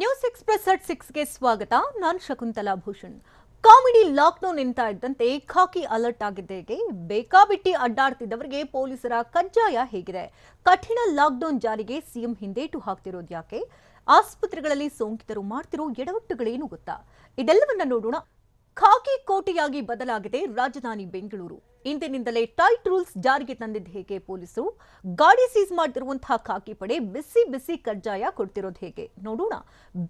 News express at 6ಗೆ ಸ್ವಾಗತ. ನಾನು Shakuntala Bhushan. Comedy lockdown ಅಂತ ಇದ್ದಂತೆ ಖಾಕಿ ಅಲರ್ಟ್ ಆಗಿದ್ದೇಗೆ ಬೇಕಾಬಿಟ್ಟಿ ಅಡ್ಡಾಡ್ತಿದ್ದವರಿಗೆ ಪೊಲೀಸರ ಕಜ್ಜಾಯ ಹೇಗಿದೆ? ಕಠಿಣ ಲಾಕ್ಡೌನ್ ಜಾರಿಗೆ ಸಿಎಂ ಹಿಂದೇಟು ಹಾಕ್ತಿರೋದು ಯಾಕೆ? ಆಸ್ಪತ್ರೆಗಳಲ್ಲಿ ಸೋಂಕಿತರು ಮಾಡ್ತಿರೋ ಎಡವಟ್ಟುಗಳೇನು ಗೊತ್ತಾ? ಇದೆಲ್ಲವನ್ನ ನೋಡೋಣ. ಖಾಕಿ ಕೋಟೆಯಾಗಿ ಬದಲಾಗಿದೆ ರಾಜಧಾನಿ ಬೆಂಗಳೂರು. ಇಂದಿನಿಂದಲೇ ಟೈಟ್ ರೂಲ್ಸ್ ಜಾರಿಗೆ ತಂದಿದ್ದು ಹೇಗೆ ಪೊಲೀಸರು? ಗಾಡಿ ಸೀಸ್ ಮಾಡ್ತಿರುವಂತಹ ಖಾಕಿ ಪಡೆ ಬಿಸಿ ಬಿಸಿ ಕಜ್ಜಾಯ ಕೊಡ್ತಿರೋದು ಹೇಗೆ ನೋಡೋಣ.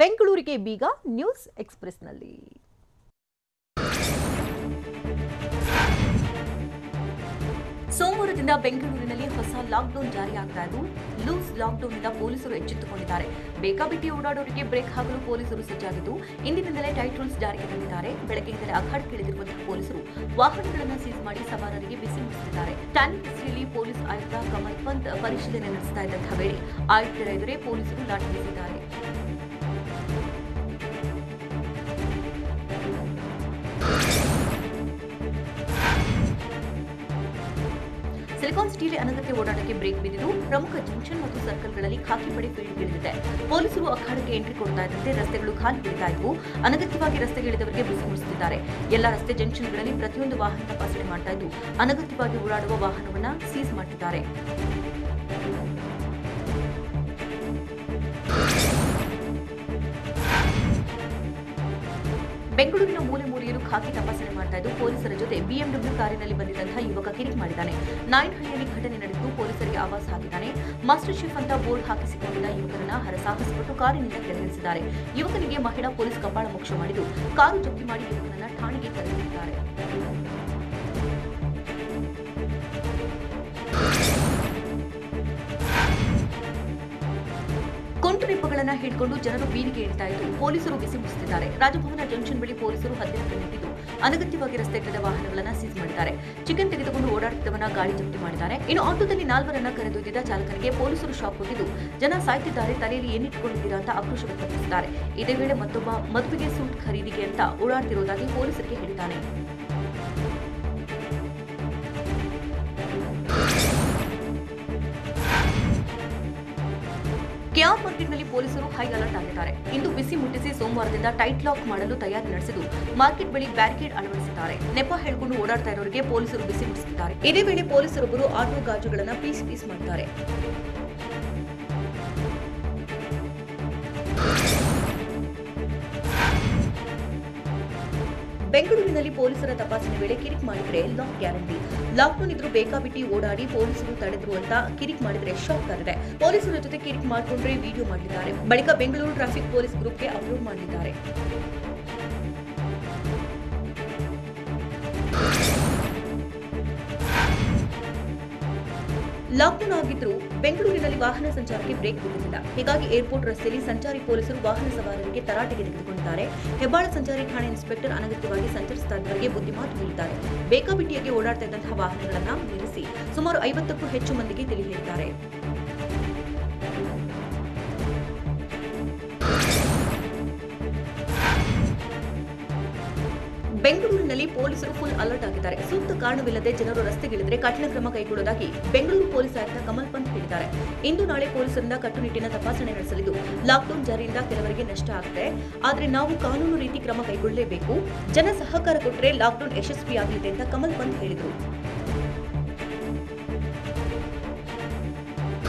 ಬೆಂಗಳೂರಿಗೆ ಬೀಗ ನ್ಯೂಸ್ ಎಕ್ಸ್‌ಪ್ರೆಸ್‌ನಲ್ಲಿ. ಸೋಮವಾರದಿಂದ ಬೆಂಗಳೂರಿನಲ್ಲಿ ಹೊಸ ಲಾಕ್ಡೌನ್ ಜಾರಿಯಾಗ್ತಾ ಇದ್ದು ಲೂಸ್ ಲಾಕ್ಡೌನ್ನಿಂದ ಪೊಲೀಸರು ಎಚ್ಚೆತ್ತುಕೊಂಡಿದ್ದಾರೆ. ಬೇಕಾಬಿಟ್ಟಿ ಓಡಾಡೋರಿಗೆ ಬ್ರೇಕ್ ಹಾಕಲು ಪೊಲೀಸರು ಸಜ್ಜಾಗಿದ್ದು ಇಂದಿನಿಂದಲೇ ಟೈಟ್ ರೂಲ್ಸ್ ಜಾರಿಗೆ ತಂದಿದ್ದಾರೆ. ಬೆಳಗ್ಗೆಯಿಂದಲೇ ಅಖಾಡಕ್ಕಿಳಿದಿರುವಂತಹ ಪೊಲೀಸರು ವಾಹನಗಳನ್ನು ಸೀಸ್ ಮಾಡಿ ಸವಾರರಿಗೆ ಬಿಸಿ ಮುಟ್ಟಿಸಿದ್ದಾರೆ. ಟ್ಯಾನಿಂಗ್ ಹಿಸ್ಟ್ರಿಯಲ್ಲಿ ಪೊಲೀಸ್ ಆಯುಕ್ತ ಕಮಲ್ ಪಂತ್ ಪರಿಶೀಲನೆ ನಡೆಸ್ತಾ ಇದ್ದಂತಹ ವೇಳೆ ಆಯುಕ್ತರ ಎದುರೇ ಪೊಲೀಸರು ಲಾಠಿ ಬೀಸಿದ್ದಾರೆ. ಸಿಲಿಕಾನ್ ಸಿಟಿಯಲ್ಲಿ ಅನಗತ್ಯ ಓಡಾಟಕ್ಕೆ ಬ್ರೇಕ್ ಬಿದ್ದಿದ್ದು ಪ್ರಮುಖ ಜಂಕ್ಷನ್ ಮತ್ತು ಸರ್ಕಲ್ಗಳಲ್ಲಿ ಖಾಕಿ ಪಡೆ ಫೀಲ್ಡ್ಗಿಳಿದಿದೆ. ಪೊಲೀಸರು ಅಖಾಡಕ್ಕೆ ಎಂಟ್ರಿ ಕೊಡ್ತಾ ಇದ್ದಂತೆ ರಸ್ತೆಗಳು ಖಾಲಿ ಬಿಡ್ತಾ ಇದ್ವು. ಅನಗತ್ಯವಾಗಿ ರಸ್ತೆಗಿಳಿದವರಿಗೆ ಬಿಸಿ ಮುಟ್ಟಿಸುತ್ತಿದ್ದಾರೆ. ಎಲ್ಲ ರಸ್ತೆ ಜಂಕ್ಷನ್ಗಳಲ್ಲಿ ಪ್ರತಿಯೊಂದು ವಾಹನ ತಪಾಸಣೆ ಮಾಡ್ತಾ ಇದ್ದು ಅನಗತ್ಯವಾಗಿ ಓಡಾಡುವ ವಾಹನವನ್ನ ಸೀಸ್ ಮಾಡಿದ್ದಾರೆ. ಬೆಂಗಳೂರಿನ ಮೂಲೆ ಮೂಲೆಯಲ್ಲೂ ಖಾಕಿ ತಪಾಸಣೆ ಮಾಡ್ತಾ ಇದ್ದು ಪೊಲೀಸರ ಜೊತೆ ಬಿಎಂಡಬ್ಲ್ಯೂ ಕಾರಿನಲ್ಲಿ ಬಂದಿದ್ದಂತಹ ಯುವಕ ಕಿರಿಕ್ ಮಾಡಿದ್ದಾನೆ. ನಾಯನಹಳ್ಳಿಯಲ್ಲಿ ಘಟನೆ ನಡೆದಿದ್ದು ಪೊಲೀಸರಿಗೆ ಆವಾಜ್ ಹಾಕಿದ್ದಾನೆ. ಮಾಸ್ಟರ್ ಶೆಫ್ ಅಂತ ಬೋರ್ಡ್ ಹಾಕಿಸಿಕೊಂಡಿದ್ದ ಯುವಕರನ್ನ ಹರಸಾಹಸಪಟ್ಟು ಕಾರಿನಿಂದ ಕೆಳಗಿಳಿಸಿದ್ದಾರೆ. ಯುವಕನಿಗೆ ಮಹಿಳಾ ಪೊಲೀಸ್ ಕಪಾಳ ಮೋಕ್ಷ ಮಾಡಿದ್ದು ಕಾರು ಜಪ್ತಿ ಮಾಡಿ ಯುವಕನನ್ನ ಠಾಣೆಗೆ ಕರೆದೊಯ್ದಿದ್ದಾರೆ. ಕೊಂಟು ನೆಪಗಳನ್ನ ಹಿಡಿಕೊಂಡು ಜನರು ಬೀದಿಗೆ ಇಳಿತಾ ಇದ್ದು ಪೊಲೀಸರು ಬಿಸಿ ಮುಟ್ಟಿಸಿದ್ದಾರೆ. ರಾಜಭವನ ಜಂಕ್ಷನ್ ಬಳಿ ಪೊಲೀಸರು ಹದ್ದಿನ ನಿಂತಿದ್ದು ಅನಗತ್ಯವಾಗಿ ರಸ್ತೆಗಿಳಿದ ವಾಹನಗಳನ್ನ ಸೀಸ್ ಮಾಡಿದ್ದಾರೆ. ಚಿಕನ್ ತೆಗೆದುಕೊಂಡು ಓಡಾಡುತ್ತಿದ್ದವನ ಗಾಡಿ ಜಪ್ತಿ ಮಾಡಿದ್ದಾರೆ. ಇನ್ನು ಆಟೋದಲ್ಲಿ 4 ಕರೆದೊಯ್ದಿದ್ದ ಚಾಲಕನಿಗೆ ಪೊಲೀಸರು ಶಾಕ್ ಕೊಟ್ಟಿದ್ದು ಜನ ಸಾಯ್ತಿದ್ದಾರೆ, ತಲೆಯಲ್ಲಿ ಏನಿಟ್ಟುಕೊಂಡಿದ್ದೀರಾ ಅಂತ ಆಕ್ರೋಶ ವ್ಯಕ್ತಪಡಿಸಿದ್ದಾರೆ. ಇದೇ ವೇಳೆ ಮತ್ತೊಬ್ಬ ಮದುವೆಗೆ ಸೂಟ್ ಖರೀದಿಗೆ ಅಂತ ಓಡಾಡ್ತಿರೋದಾಗಿ ಪೊಲೀಸರಿಗೆ ಹೇಳಿದ್ದಾನೆ. ಕೆಆರ್ ಮಾರ್ಕೆಟ್ನಲ್ಲಿ ಪೊಲೀಸರು ಹೈ ಅಲರ್ಟ್ ಆಗಿದ್ದಾರೆ. ಇಂದು ಬಿಸಿ ಮುಟ್ಟಿಸಿ ಸೋಮವಾರದಿಂದ ಟೈಟ್ ಲಾಕ್ ಮಾಡಲು ತಯಾರಿ ನಡೆಸಿದ್ದು ಮಾರ್ಕೆಟ್ ಬಳಿ ಬ್ಯಾರಿಕೇಡ್ ಅಳವಡಿಸಿದ್ದಾರೆ. ನೆಪ ಹೇಳಿಕೊಂಡು ಓಡಾಡ್ತಾ ಇರೋರಿಗೆ ಪೊಲೀಸರು ಬಿಸಿ ಮುಟ್ಟಿಸುತ್ತಿದ್ದಾರೆ. ಇದೇ ವೇಳೆ ಪೊಲೀಸರೊಬ್ಬರು ಆಟೋ ಗಾಜುಗಳನ್ನು ಪೀಸ್ ಮಾಡಿದ್ದಾರೆ. ಬೆಂಗಳೂರಿನಲ್ಲಿ ಪೊಲೀಸರ ತಪಾಸಣೆ ವೇಳೆ ಕಿರಿಕ್ ಮಾಡಿದ್ರೆ ಲಾಕ್ ಗ್ಯಾರಂಟಿ. ಲಾಕ್ಡೌನ್ ಇದ್ರೂ ಬೇಕಾಬಿಟ್ಟಿ ಓಡಾಡಿ ಪೊಲೀಸರು ತಡೆದ್ರು ಅಂತ ಕಿರಿಕ್ ಮಾಡಿದ್ರೆ ಶಾಕ್ ಆಗಿದೆ. ಪೊಲೀಸರ ಜೊತೆ ಕಿರಿಕ್ ಮಾಡಿಕೊಂಡ್ರೆ ವಿಡಿಯೋ ಮಾಡಲಿದ್ದಾರೆ. ಬಳಿಕ ಬೆಂಗಳೂರು ಟ್ರಾಫಿಕ್ ಪೊಲೀಸ್ ಗ್ರೂಪ್ಗೆ ಅಪ್ಲೋಡ್ ಮಾಡಲಿದ್ದಾರೆ. ಲಾಕ್ಡೌನ್ ಆಗಿದ್ರೂ ಬೆಂಗಳೂರಿನಲ್ಲಿ ವಾಹನ ಸಂಚಾರಕ್ಕೆ ಬ್ರೇಕ್ ಬಿದ್ದಿಲ್ಲ. ಹೀಗಾಗಿ ಏರ್ಪೋರ್ಟ್ ರಸ್ತೆಯಲ್ಲಿ ಸಂಚಾರಿ ಪೊಲೀಸರು ವಾಹನ ಸವಾರರಿಗೆ ತರಾಟೆಗೆ ತೆಗೆದುಕೊಂಡಿದ್ದಾರೆ. ಹೆಬ್ಬಾಳ ಸಂಚಾರಿ ಠಾಣೆ ಇನ್ಸ್ಪೆಕ್ಟರ್ ಅನಗತ್ಯವಾಗಿ ಸಂಚರಿಸುತ್ತಾ ಇದ್ದವರಿಗೆ ಬುದ್ಧಿಮಾತು ಹೇಳಿದ್ದಾರೆ. ಬೇಕಾಬಿಟ್ಟಿಯಾಗಿ ಓಡಾಡ್ತಾ ಇದ್ದಂತಹ ವಾಹನಗಳನ್ನು ನಿಲ್ಲಿಸಿ ಸುಮಾರು 50ಕ್ಕೂ ಹೆಚ್ಚು ಮಂದಿಗೆ ತಿಳಿ ಹೇಳಿದ್ದಾರೆ. ಬೆಂಗಳೂರಿನಲ್ಲಿ ಪೊಲೀಸರು ಫುಲ್ ಅಲರ್ಟ್ ಆಗಿದ್ದಾರೆ. ಸೂಕ್ತ ಕಾರಣವಿಲ್ಲದೆ ಜನರು ರಸ್ತೆಗಿಳಿದರೆ ಕಠಿಣ ಕ್ರಮ ಕೈಗೊಳ್ಳುವುದಾಗಿ ಬೆಂಗಳೂರು ಪೊಲೀಸ್ ಆಯುಕ್ತ ಕಮಲ್ ಪಂತ್ ಹೇಳಿದ್ದಾರೆ. ಇಂದು ನಾಳೆ ಪೊಲೀಸರಿಂದ ಕಟ್ಟುನಿಟ್ಟಿನ ತಪಾಸಣೆ ನಡೆಸಲಿದ್ದು ಲಾಕ್ಡೌನ್ ಜಾರಿಯಿಂದ ಕೆಲವರಿಗೆ ನಷ್ಟ ಆಗಿದೆ. ಆದರೆ ನಾವು ಕಾನೂನು ರೀತಿ ಕ್ರಮ ಕೈಗೊಳ್ಳಲೇಬೇಕು. ಜನ ಸಹಕಾರ ಕೊಟ್ಟರೆ ಲಾಕ್ಡೌನ್ ಯಶಸ್ವಿಯಾಗಲಿದೆ ಅಂತ ಕಮಲ್ ಪಂತ್ ಹೇಳಿದರು.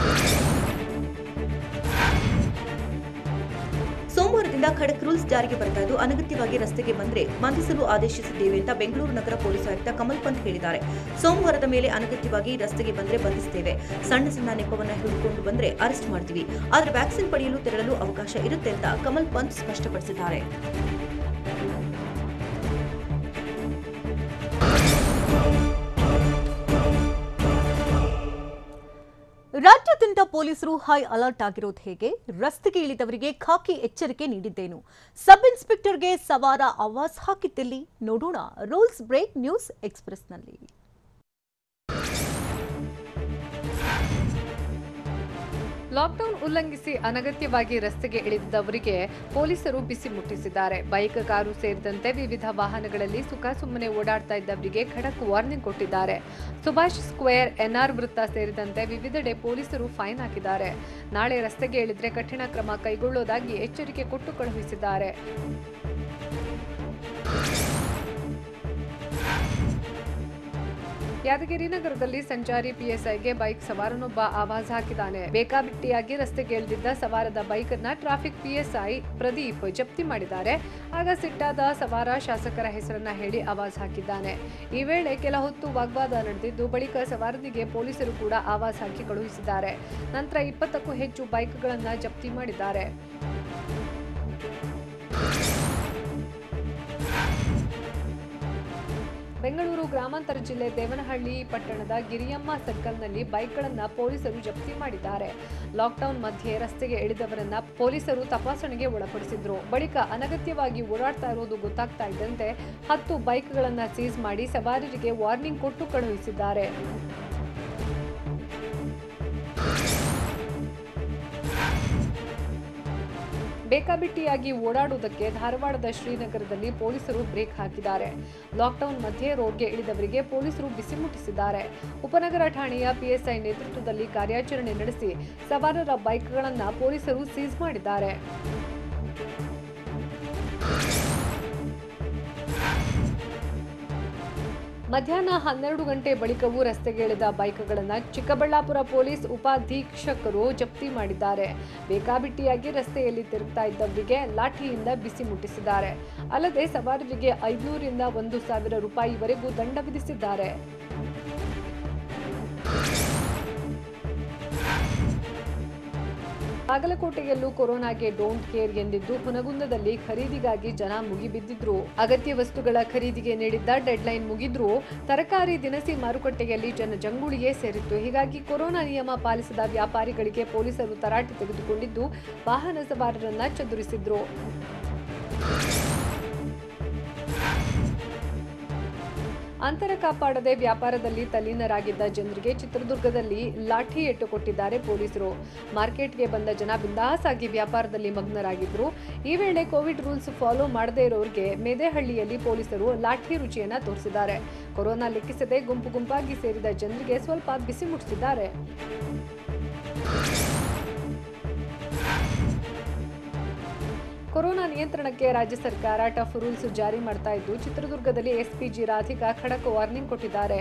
ಸೋಮವಾರದಿಂದ ಖಡಕ್ ರೂಲ್ಸ್ ಜಾರಿಗೆ ಬರ್ತಾ ಇದ್ದು ಅನಗತ್ಯವಾಗಿ ರಸ್ತೆಗೆ ಬಂದ್ರೆ ಬಂಧಿಸಲು ಆದೇಶಿಸಿದ್ದೇವೆ ಅಂತ ಬೆಂಗಳೂರು ನಗರ ಪೊಲೀಸ್ ಆಯುಕ್ತ ಕಮಲ್ ಪಂತ್ ಹೇಳಿದ್ದಾರೆ. ಸೋಮವಾರದ ಮೇಲೆ ಅನಗತ್ಯವಾಗಿ ರಸ್ತೆಗೆ ಬಂದ್ರೆ ಬಂಧಿಸ್ತೇವೆ. ಸಣ್ಣ ನೆಪವನ್ನ ಹಿಡಿದುಕೊಂಡು ಬಂದ್ರೆ ಅರೆಸ್ಟ್ ಮಾಡ್ತೀವಿ. ಆದರೆ ವ್ಯಾಕ್ಸಿನ್ ಪಡೆಯಲು ತೆರಳಲು ಅವಕಾಶ ಇರುತ್ತೆ ಅಂತ ಕಮಲ್ ಪಂತ್ ಸ್ಪಷ್ಟಪಡಿಸಿದ್ದಾರೆ. ರಾಜ್ಯಾದ್ಯಂತ ಪೊಲೀಸರು ಹೈ ಅಲರ್ಟ್ ಆಗಿರೋದು ಹೇಗೆ? ರಸ್ತೆಗೆ ಇಳಿದವರಿಗೆ ಖಾಕಿ ಎಚ್ಚರಿಕೆ ನೀಡಿದ್ದೇನು? ಸಬ್ ಇನ್ಸ್ಪೆಕ್ಟರ್ಗೆ ಸವಾರ ಆವಾಜ್ ಹಾಕಿದ್ದಲ್ಲಿ ನೋಡೋಣ. ರೂಲ್ಸ್ ಬ್ರೇಕ್ ನ್ಯೂಸ್ ಲಾಕ್ಡೌನ್ ಉಲ್ಲಂಘಿಸಿ ಅನಗತ್ಯವಾಗಿ ರಸ್ತೆಗೆ ಇಳಿದಿದ್ದವರಿಗೆ ಪೊಲೀಸರು ಬಿಸಿ ಮುಟ್ಟಿಸಿದ್ದಾರೆ. ಬೈಕ್, ಕಾರು ಸೇರಿದಂತೆ ವಿವಿಧ ವಾಹನಗಳಲ್ಲಿ ಸುಮ್ಮನೆ ಓಡಾಡ್ತಾ ಇದ್ದವರಿಗೆ ಖಡಕ್ ವಾರ್ನಿಂಗ್ ಕೊಟ್ಟಿದ್ದಾರೆ. ಸುಭಾಷ್ ಸ್ಕ್ವೇರ್, ಎನ್ಆರ್ ವೃತ್ತ ಸೇರಿದಂತೆ ವಿವಿಧೆಡೆ ಪೊಲೀಸರು ಫೈನ್ ಹಾಕಿದ್ದಾರೆ. ನಾಳೆ ರಸ್ತೆಗೆ ಇಳಿದ್ರೆ ಕಠಿಣ ಕ್ರಮ ಕೈಗೊಳ್ಳುವುದಾಗಿ ಎಚ್ಚರಿಕೆ ಕೊಟ್ಟು ಕಳುಹಿಸಿದ್ದಾರೆ. ಯಾದಗಿರಿ ನಗರದಲ್ಲಿ ಸಂಚಾರಿ ಪಿಎಸ್ಐಗೆ ಬೈಕ್ ಸವಾರನೊಬ್ಬ ಆವಾಜ್ ಹಾಕಿದ್ದಾನೆ. ಬೇಕಾಬಿಟ್ಟಿಯಾಗಿ ರಸ್ತೆಗೆ ಇಳಿದಿದ್ದ ಸವಾರದ ಬೈಕ್ ಅನ್ನ ಟ್ರಾಫಿಕ್ ಪಿಎಸ್ಐ ಪ್ರದೀಪ್ ಜಪ್ತಿ ಮಾಡಿದ್ದಾರೆ. ಆಗ ಸಿಟ್ಟಾದ ಸವಾರ ಶಾಸಕರ ಹೆಸರನ್ನ ಹೇಳಿ ಆವಾಜ್ ಹಾಕಿದ್ದಾನೆ. ಈ ವೇಳೆ ಕೆಲ ಹೊತ್ತು ವಾಗ್ವಾದ ನಡೆದಿದ್ದು, ಬಳಿಕ ಸವಾರನಿಗೆ ಪೊಲೀಸರು ಕೂಡ ಆವಾಜ್ ಹಾಕಿ ಕಳುಹಿಸಿದ್ದಾರೆ. ನಂತರ 20ಕ್ಕೂ ಹೆಚ್ಚು ಬೈಕ್ಗಳನ್ನ ಜಪ್ತಿ ಮಾಡಿದ್ದಾರೆ. ಬೆಂಗಳೂರು ಗ್ರಾಮಾಂತರ ಜಿಲ್ಲೆ ದೇವನಹಳ್ಳಿ ಪಟ್ಟಣದ ಗಿರಿಯಮ್ಮ ಸರ್ಕಲ್ನಲ್ಲಿ ಬೈಕ್ಗಳನ್ನು ಪೊಲೀಸರು ಜಪ್ತಿ ಮಾಡಿದ್ದಾರೆ. ಲಾಕ್ಡೌನ್ ಮಧ್ಯೆ ರಸ್ತೆಗೆ ಇಳಿದವರನ್ನ ಪೊಲೀಸರು ತಪಾಸಣೆಗೆ ಒಳಪಡಿಸಿದ್ರು. ಬಳಿಕ ಅನಗತ್ಯವಾಗಿ ಓಡಾಡ್ತಾ ಇರೋದು ಗೊತ್ತಾಗ್ತಾ ಇದ್ದಂತೆ 10 ಬೈಕ್ಗಳನ್ನು ಸೀಸ್ ಮಾಡಿ ಸವಾರರಿಗೆ ವಾರ್ನಿಂಗ್ ಕೊಟ್ಟು ಕಳುಹಿಸಿದ್ದಾರೆ. ಬೇಕಾಬಿಟ್ಟಿಯಾಗಿ ಓಡಾಡುವುದಕ್ಕೆ ಧಾರವಾಡದ ಶ್ರೀನಗರದಲ್ಲಿ ಪೊಲೀಸರು ಬ್ರೇಕ್ ಹಾಕಿದ್ದಾರೆ. ಲಾಕ್ಡೌನ್ ಮಧ್ಯೆ ರೋಡ್ಗೆ ಇಳಿದವರಿಗೆ ಪೊಲೀಸರು ಬಿಸಿ ಮುಟ್ಟಿಸಿದ್ದಾರೆ. ಉಪನಗರ ಠಾಣೆಯ ಪಿಎಸ್ಐ ನೇತೃತ್ವದಲ್ಲಿ ಕಾರ್ಯಾಚರಣೆ ನಡೆಸಿ ಸವಾರರ ಬೈಕ್ಗಳನ್ನು ಪೊಲೀಸರು ಸೀಸ್ ಮಾಡಿದ್ದಾರೆ. ಮಧ್ಯಾಹ್ನ 12 ಗಂಟೆ ಬಳಿಕವೂ ರಸ್ತೆಗೆ ಇಳಿದ ಬೈಕ್ಗಳನ್ನು ಚಿಕ್ಕಬಳ್ಳಾಪುರ ಪೊಲೀಸ್ ಉಪಾಧೀಕ್ಷಕರು ಜಪ್ತಿ ಮಾಡಿದ್ದಾರೆ. ಬೇಕಾಬಿಟ್ಟಿಯಾಗಿ ರಸ್ತೆಯಲ್ಲಿ ತಿರುಗ್ತಾ ಇದ್ದವರಿಗೆ ಲಾಠಿಯಿಂದ ಬಿಸಿ ಮುಟ್ಟಿಸಿದ್ದಾರೆ. ಅಲ್ಲದೆ ಸವಾರರಿಗೆ 500 ರಿಂದ 1,000 ರೂಪಾಯಿವರೆಗೂ ದಂಡ ವಿಧಿಸಿದ್ದಾರೆ. ಬಾಗಲಕೋಟೆಯಲ್ಲೂ ಕೊರೋನಾಗೆ ಡೋಂಟ್ ಕೇರ್ ಎಂದಿದ್ದು, ಹುನಗುಂದದಲ್ಲಿ ಖರೀದಿಗಾಗಿ ಜನ ಮುಗಿಬಿದ್ದಿದ್ರು. ಅಗತ್ಯ ವಸ್ತುಗಳ ಖರೀದಿಗೆ ನೀಡಿದ್ದ ಡೆಡ್ಲೈನ್ ಮುಗಿದ್ರೂ ತರಕಾರಿ ದಿನಸಿ ಮಾರುಕಟ್ಟೆಯಲ್ಲಿ ಜನಜಂಗುಳಿಯೇ ಸೇರಿತ್ತು. ಹೀಗಾಗಿ ಕೊರೋನಾ ನಿಯಮ ಪಾಲಿಸದ ವ್ಯಾಪಾರಿಗಳಿಗೆ ಪೊಲೀಸರು ತರಾಟೆ ತೆಗೆದುಕೊಂಡಿದ್ದು, ವಾಹನ ಸವಾರರನ್ನ ಚದುರಿಸಿದ್ರು. ಅಂತರ ಕಾಪಾಡದೆ ವ್ಯಾಪಾರದಲ್ಲಿ ತಲ್ಲೀನರಾಗಿದ್ದ ಜನರಿಗೆ ಚಿತ್ರದುರ್ಗದಲ್ಲಿ ಲಾಠಿ ಏಟು ಕೊಟ್ಟಿದ್ದಾರೆ ಪೊಲೀಸರು. ಮಾರ್ಕೆಟ್ಗೆ ಬಂದ ಜನ ಬಿಂದಾಸ್ ಆಗಿ ವ್ಯಾಪಾರದಲ್ಲಿ ಮಗ್ನರಾಗಿದ್ರು. ಈ ವೇಳೆ ಕೋವಿಡ್ ರೂಲ್ಸ್ ಫಾಲೋ ಮಾಡದೇ ಇರೋರಿಗೆ ಮೇದೆಹಳ್ಳಿಯಲ್ಲಿ ಪೊಲೀಸರು ಲಾಠಿ ರುಚಿಯನ್ನ ತೋರಿಸಿದ್ದಾರೆ. ಕೊರೋನಾ ಲೆಕ್ಕಿಸದೆ ಗುಂಪಾಗಿ ಸೇರಿದ ಜನರಿಗೆ ಸ್ವಲ್ಪ ಬಿಸಿ ಮುಟ್ಟಿಸಿದ್ದಾರೆ. ಕೊರೋನಾ ನಿಯಂತ್ರಣಕ್ಕೆ ರಾಜ್ಯ ಸರ್ಕಾರ ಟಫ್ ರೂಲ್ಸ್ ಜಾರಿ ಮಾಡ್ತಾ ಇದ್ದು, ಚಿತ್ರದುರ್ಗದಲ್ಲಿ ಎಸ್ಪಿಜಿ ರಾಧಿಕಾ ಖಡಕ್ ವಾರ್ನಿಂಗ್ ಕೊಟ್ಟಿದ್ದಾರೆ.